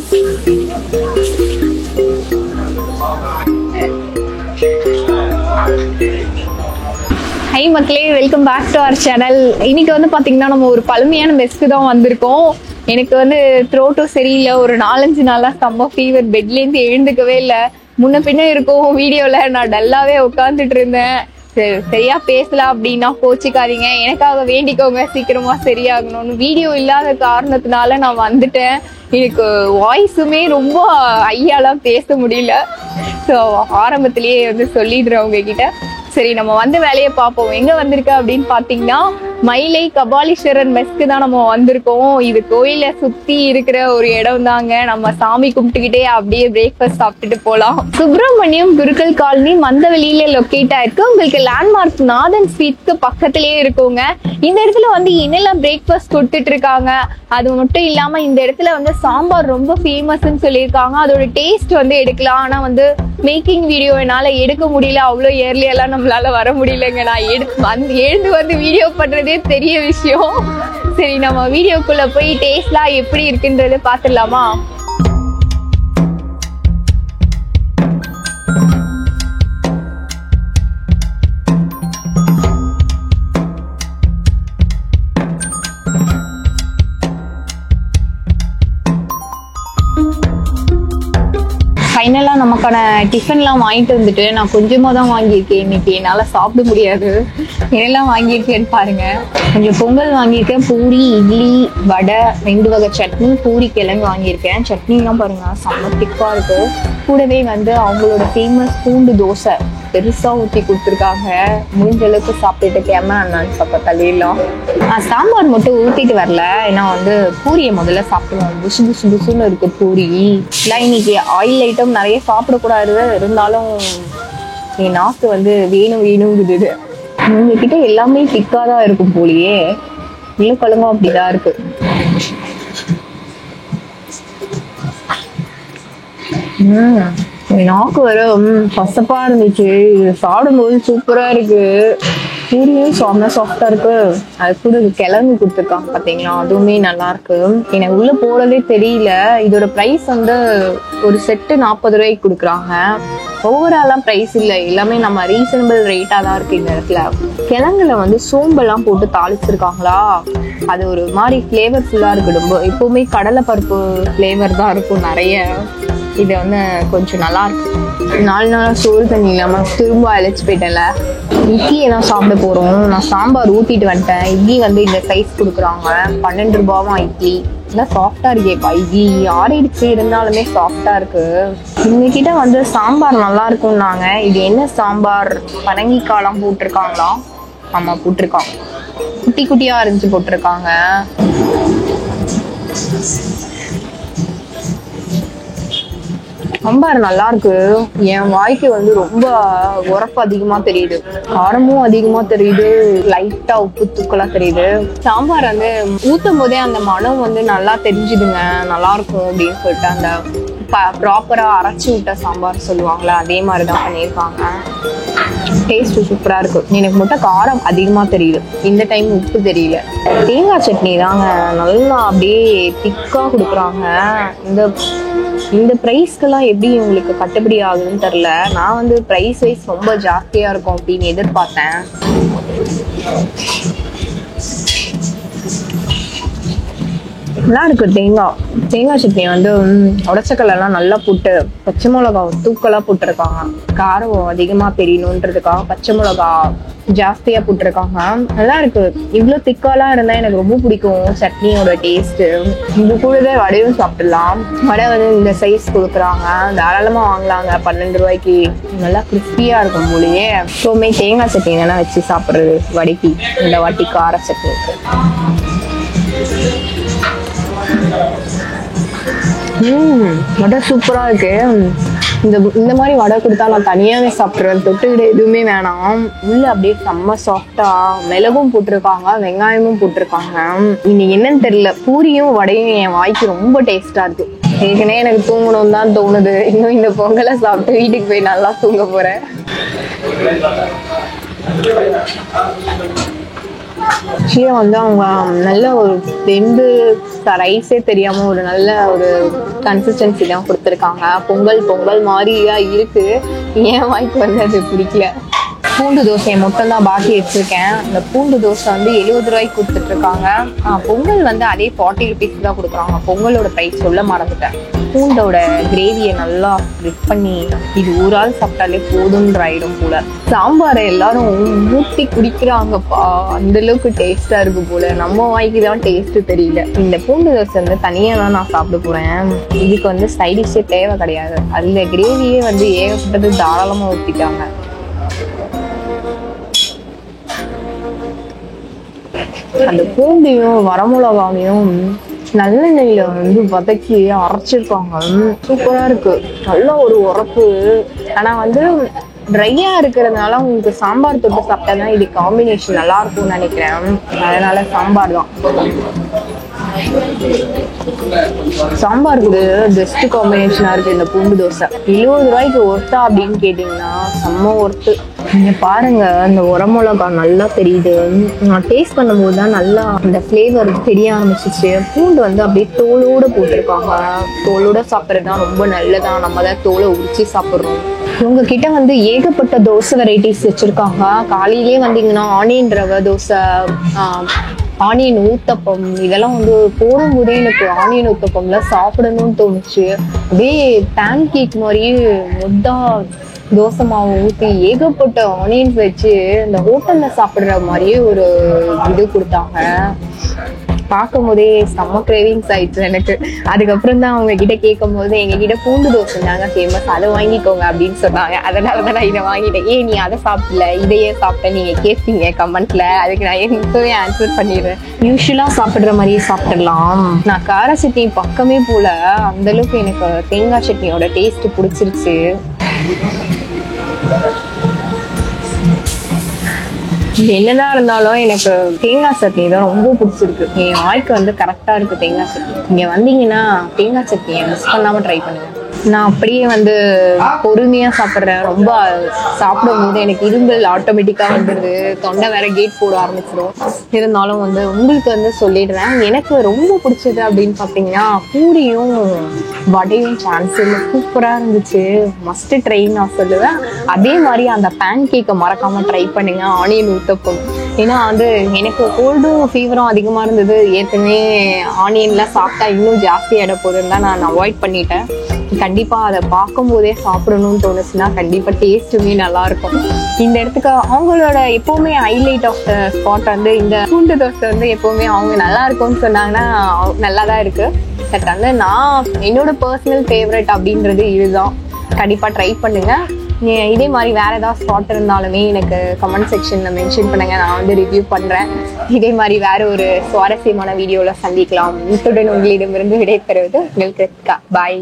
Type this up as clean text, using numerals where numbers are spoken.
High மக்களே, welcome back to our channel. இன்னைக்கு வந்து பாத்தீங்கன்னா நம்ம ஒரு பழமையான மெஸ்க்கு தான் வந்திருக்கோம். எனக்கு வந்து த்ரோட்டும் சரியில்லை, ஒரு 4-5 நாளா செம்ம ஃபீவர், பெட்லேருந்து எழுந்துக்கவே இல்லை. முன்ன பின்ன இருக்கும் வீடியோல, நான் டல்லாவே உட்காந்துட்டு இருந்தேன். சரியா பேசலாம் அப்படின்னா கோச்சிக்காதீங்க, எனக்காக வேண்டிக்கோங்க சீக்கிரமா சரியாகணும்னு. வீடியோ இல்லாத காரணத்தினால நான் வந்துட்டேன். எனக்கு வாய்ஸுமே ரொம்ப ஐயாலாம் பேச முடியல. ஸோ ஆரம்பத்திலேயே வந்து சொல்லிடுறேன் உங்ககிட்ட. சரி, நம்ம வந்து வேலையை பார்ப்போம். எங்க வந்திருக்க அப்படின்னு பாத்தீங்கன்னா மயிலை கபாலீஸ்வரர் மெஸ்க்கு தான் நம்ம வந்திருக்கோம். இது கோயில சுத்தி இருக்கிற ஒரு இடம் தாங்க. நம்ம சாமி கும்பிட்டுக்கிட்டே அப்படியே பிரேக்ஃபாஸ்ட் சாப்பிட்டுட்டு போலாம். சுப்பிரமணியம் குருக்கள் காலனி மந்தவெளியில லொக்கேட் ஆயிருக்கு. உங்களுக்கு லேண்ட்மார்க் நாதன் ஸ்வீட்ஸ்க்கு பக்கத்திலேயே இருக்குங்க. இந்த இடத்துல வந்து என்னெல்லாம் பிரேக்ஃபாஸ்ட் கொடுத்துட்டு இருக்காங்க. அது மட்டும் இல்லாம இந்த இடத்துல வந்து சாம்பார் ரொம்ப ஃபேமஸ்ன்னு சொல்லியிருக்காங்க. அதோட டேஸ்ட் வந்து எடுக்கலாம். ஆனா வந்து மேக்கிங் வீடியோ என்னால எடுக்க முடியல, அவ்வளோ ஏர்லியெல்லாம் நம்மளால வர முடியலங்க. நான் எழுந்து வந்து வீடியோ பண்றதே பெரிய விஷயம். சரி, நம்ம வீடியோக்குள்ள போய் டேஸ்ட்லாம் எப்படி இருக்குன்றத பாத்துடலாமா? ஃபைனலாக நமக்கான டிஃபன்லாம் வாங்கிட்டு வந்துட்டு, நான் கொஞ்சமாக தான் வாங்கியிருக்கேன் இன்னைக்கு, என்னால் சாப்பிட முடியாது. என்னெல்லாம் வாங்கியிருக்கேன்னு பாருங்க. கொஞ்சம் பொங்கல் வாங்கியிருக்கேன், பூரி, இட்லி, வடை, 2 வகை சட்னி, பூரி கிழங்கு வாங்கியிருக்கேன். சட்னிலாம் பாருங்க செம்ம திக்காக இருக்கு. கூடவே வந்து அவங்களோட ஃபேமஸ் பூண்டு தோசை பெருசாக ஊற்றி கொடுத்துருக்காங்க. முடிஞ்ச அளவுக்கு சாப்பிட்டுட்டு கேமரா அண்ணான்னு பக்கம் தள்ளிடலாம். சாம்பார் மட்டும் ஊற்றிட்டு வரல, ஏன்னா வந்து பூரியை முதல்ல சாப்பிடுவோம். புசு புசு புசுன்னு இருக்கு பூரி. இல்லை இன்னைக்கு ஆயில் ஐட்டம் நிறைய சாப்பிடக்கூடாது, இருந்தாலும் என் நாக்கு வந்து வேணுங்குது. உங்ககிட்ட எல்லாமே திக்காக தான் இருக்கும் போலியே. உருளைக்கிழங்கும் அப்படிதான் இருக்கு. நாக்கு வர பசப்பா இருந்துச்சு. இது சாப்பிடும்போது சூப்பரா இருக்கு. பூரியும் செம்ம சாஃப்டா இருக்கு. அது கூட கிழங்கு கொடுத்துருக்காங்க பாத்தீங்களா, அதுவுமே நல்லா இருக்கு. எனக்கு உள்ள போறதே தெரியல. இதோட பிரைஸ் வந்து ஒரு செட்டு 40 ரூபாய்க்கு கொடுக்குறாங்க. ஓவராலாம் பிரைஸ் இல்லை, எல்லாமே நம்ம ரீசனபிள் ரேட்டா தான் இருக்கு. இந்த இடத்துல கிழங்குல வந்து சோம்பெல்லாம் போட்டு தாளிச்சிருக்காங்களா, அது ஒரு மாதிரி ஃபிளேவர்ஃபுல்லா இருக்கு. ரொம்ப எப்பவுமே கடலை பருப்பு ஃபிளேவர் தான் இருக்கும் நிறைய. இது வந்து கொஞ்சம் நல்லா இருக்கு. 4 நாளா சோறு தண்ணி இல்லாம திரும்ப அழைச்சி போயிட்டேன்ல. இட்லியை தான் சாப்பிட போறோம். நான் சாம்பார் ஊத்திட்டு வந்துட்டேன். இட்லி வந்து இந்த சைஸ் கொடுக்குறாங்க, 12 ரூபாவா இட்லி. எல்லாம் சாஃப்டா இருக்கேப்பா இட்லி, ஆறிடுச்சு இருந்தாலுமே சாஃப்டா இருக்கு. இவங்ககிட்ட வந்து சாம்பார் நல்லா இருக்கும்னாங்க. இது என்ன சாம்பார், பரங்கிக்காலாம் போட்டிருக்காங்களா? ஆமா போட்டிருக்காங்க, குட்டி குட்டியா அரிஞ்சு போட்டிருக்காங்க. சாம்பார் நல்லா இருக்கு. என் வாய்க்கு வந்து ரொம்ப உரப்பு அதிகமா தெரியுது, காரமும் அதிகமா தெரியுது, லைட்டா உப்பு தூக்கலா தெரியுது. சாம்பார் வந்து ஊத்தும் போதே அந்த மனம் வந்து நல்லா தெரிஞ்சுதுங்க, நல்லா இருக்கும் அப்படின்னு சொல்லிட்டு. அந்த ப்ராப்பரா அரைச்சி விட்ட சாம்பார் சொல்லுவாங்களா, அதே மாதிரிதான் பண்ணியிருக்காங்க. டேஸ்ட் சூப்பரா இருக்கு. எனக்கு மட்டும் காரம் அதிகமா தெரியுது, இந்த டைம் உப்பு தெரியல. தேங்காய் சட்னி தாங்க நல்லா அப்படியே திக்கா கொடுக்குறாங்க. இந்த பிரைஸ்க்கெல்லாம் எப்படி உங்களுக்கு கட்டுப்படி ஆகுதுன்னு தெரியல. நான் வந்து பிரைஸ் வைஸ் ரொம்ப ஜாஸ்தியா இருக்கும் அப்படின்னு எதிர்பார்த்தேன். நல்லா இருக்கு. தேங்காய் சட்னி வந்து உடச்சக்கல்லாம் நல்லா போட்டு, பச்சை மிளகா தூக்கலா போட்டிருக்காங்க. காரம் அதிகமா தெரியணுன்றதுக்காக பச்சை மிளகா ஜாஸ்தியா போட்டிருக்காங்க. நல்லா இருக்கு. இவ்வளவு திக்காலாம் இருந்தா எனக்கு ரொம்ப பிடிக்கும் சட்னியோட டேஸ்ட். இது கூடவே வடையும் சாப்பிடலாம். வடை வந்து இந்த சைஸ் கொடுக்குறாங்க, தாராளமா வாங்கலாங்க. 12 ரூபாய்க்கு நல்லா கிறிஸ்பியா இருக்கும் போலயே. எப்பவுமே தேங்காய் சட்னி தானே வச்சு சாப்பிடுறது வடைக்கு, இந்த வாட்டி கார சட்னி. வடை சூப்பரா இருக்கு. இந்த மாதிரி வடை கொடுத்தா நான் தனியாவே சாப்பிடுவேன், தொட்டுக்கிட்ட எதுவுமே வேணாம். உள்ள அப்படியே செம்ம சாஃப்டா மிளகும் போட்டிருக்காங்க, வெங்காயமும் போட்டிருக்காங்க. இன்னைக்கு என்னன்னு தெரியல, பூரியும் வடையும் என் வாய்க்கு ரொம்ப டேஸ்டா இருக்கு. ஏற்கனவே எனக்கு தூங்கணும் தான் தோணுது. இன்னும் இந்த பொங்கலை சாப்பிட்டு வீட்டுக்கு போய் நல்லா தூங்க போறேன். ஆக்சுவலி வந்து அவங்க நல்ல ஒரு ரெண்டு ரைஸே தெரியாம ஒரு நல்ல ஒரு கன்சிஸ்டன்சி தான் கொடுத்துருக்காங்க. பொங்கல் பொங்கல் மாதிரியா இருக்கு, ஏன் வாய்க்கு வந்து அது பிடிக்கல. பூண்டு தோசையை மட்டும் தான் பாக்கி வச்சிருக்கேன். இந்த பூண்டு தோசை வந்து 70 ரூபாய்க்கு கொடுத்துட்டு இருக்காங்க. பொங்கல் வந்து அதே 40 ருபீஸ் தான் கொடுக்குறாங்க. பொங்கலோட ப்ரைஸ் சொல்ல மறந்துட்டேன். பூண்டோட கிரேவியை நல்லா ஸ்ப்ரெட் பண்ணி இது ஒரு ஆள் சாப்பிட்டாலே போதுன்ற ஆயிடும் போல. சாம்பாரை எல்லாரும் ஊற்றி குடிக்கிறாங்கப்பா, அந்த அளவுக்கு டேஸ்டா இருக்கு போல. நம்ம வாய்க்கு தான் டேஸ்ட் தெரியல. இந்த பூண்டு தோசை வந்து தனியா தான் நான் சாப்பிட போறேன். இதுக்கு வந்து சைடிஷே தேவை கிடையாது. அதுல கிரேவியே வந்து ஏகப்பட்டது தாராளமா ஊற்றிட்டாங்க. அந்த பூண்டையும் வரமிளகாவையும் நல்லெண்ணெயில வந்து வதக்கி அரைச்சிருக்காங்க. சூப்பரா இருக்கு. நல்ல ஒரு உரப்பு. ஆனா வந்து ட்ரையா இருக்கிறதுனால உங்களுக்கு சாம்பார் தொட்டு சாப்பிட்டாதான் இது காம்பினேஷன் நல்லா இருக்கும்னு நினைக்கிறேன். அதனால சாம்பார் தான். சாம்பாருக்கு பெஸ்ட் காம்பினேஷனா இருக்கு இந்த பூண்டு தோசை. 70 ரூபாய்க்கு ஒர்த்தா அப்படின்னு கேட்டீங்கன்னா செம்ம ஒர்த்து. நீங்க பாருங்க, அந்த உரமிளகா நல்லா தெரியுது. நான் டேஸ்ட் பண்ணும்போது தான் நல்லா அந்த ஃப்ளேவர் தெரிய ஆரம்பிச்சிச்சு. பூண்டு வந்து அப்படியே தோலோட போட்டிருக்காங்க. தோலோட சாப்பிட்றதுதான் ரொம்ப நல்லதான். நம்ம தான் தோலை உரிச்சு சாப்பிட்றோம். உங்ககிட்ட வந்து ஏகப்பட்ட தோசை வெரைட்டிஸ் வச்சிருக்காங்க. காலையிலேயே வந்தீங்கன்னா ஆனியன் ரவை தோசை, ஆனியன் ஊத்தப்பம், இதெல்லாம் வந்து போடும்போதே எனக்கு ஆனியன் ஊத்தப்பம்ல சாப்பிடணும்னு தோணுச்சு. அப்படியே பேன் கேக் மாதிரியே முத்தா தோசை மாவு ஊற்றி ஏகப்பட்ட ஆனியன்ஸ் வச்சு இந்த ஹோட்டல்ல சாப்பிடுற மாதிரியே ஒரு இது கொடுத்தாங்க. பார்க்கும் போதே செம்ம கிரேவிங்ஸ் ஆயிடுச்சு எனக்கு. அதுக்கப்புறம் தான் அவங்க கிட்ட கேட்கும் போது எங்ககிட்ட பூண்டு தோசை தாங்க ஃபேமஸ், அதை வாங்கிக்கோங்க அப்படின்னு சொன்னாங்க. அதனாலதான் நான் இதை வாங்கிட்டேன். ஏன் நீ அதை சாப்பிடல இதையே சாப்பிட்ட நீங்க கேட்பீங்க கமெண்ட்ல, அதுக்கு நான் இப்பவே ஆன்சர் பண்ணிடுறேன். யூஸ்வலா சாப்பிடுற மாதிரியே சாப்பிடலாம். நான் கார சட்னி பக்கமே போல, அந்த அளவுக்கு எனக்கு தேங்காய் சட்னியோட டேஸ்ட் பிடிச்சிருச்சு. என்னதான் இருந்தாலும் எனக்கு தேங்காய் சட்னி தான் ரொம்ப பிடிச்சிருக்கு. என் வாய்க்கு வந்து கரெக்டா இருக்கு தேங்காய் சட்னி. இங்க வந்தீங்கன்னா தேங்காய் சட்னியை மிஸ் பண்ணாம ட்ரை பண்ணுங்க. நான் அப்படியே வந்து பொறுமையா சாப்பிட்றேன். ரொம்ப சாப்பிடும் போது எனக்கு இரும்பல் ஆட்டோமேட்டிக்கா வந்துடுது. தொண்டை வேற கேட் போட ஆரம்பிச்சிடும். இருந்தாலும் வந்து உங்களுக்கு வந்து சொல்லிடுறேன், எனக்கு ரொம்ப பிடிச்சது அப்படின்னு பார்த்தீங்கன்னா பூரியும் வடையும் சான்ஸ் இல்லை, சூப்பரா இருந்துச்சு. மஸ்ட் ட்ரை நான் சொல்லுவேன். அதே மாதிரி அந்த பேன் கேக்கை மறக்காம ட்ரை பண்ணுங்க, ஆனியன் ஊத்தப்பம். ஏன்னா வந்து எனக்கு கோல்டும் ஃபீவரும் அதிகமா இருந்தது. ஏற்கனவே ஆனியன்லாம் சாப்பிட்டா இன்னும் ஜாஸ்தி ஆகிட போதுன்னு தான் நான் அவாய்ட் பண்ணிட்டேன். கண்டிப்பா அதை பார்க்கும் போதே சாப்பிடணும்னு தோணுச்சுன்னா கண்டிப்பா டேஸ்ட்டுமே நல்லா இருக்கும். இந்த இடத்துக்கு அவங்களோட எப்பவுமே ஹைலைட் ஆஃப் த ஸ்பாட் வந்து இந்த பூண்டு தோசை வந்து எப்பவுமே அவங்க நல்லா இருக்கும்னு சொன்னாங்கன்னா நல்லா தான் இருக்கு. பட் வந்து நான் என்னோட பர்சனல் ஃபேவரட் அப்படின்றது இதுதான். கண்டிப்பா ட்ரை பண்ணுங்க. இதே மாதிரி வேற ஏதாவது ஸ்பாட் இருந்தாலுமே எனக்கு கமெண்ட் செக்ஷன்ல மென்ஷன் பண்ணுங்க, நான் வந்து ரிவ்யூ பண்றேன். இதே மாதிரி வேற ஒரு சுவாரஸ்யமான வீடியோல சந்திக்கலாம். இத்துடன் உங்களிடமிருந்து விடைபெறுவது உங்களுக்கு பாய்.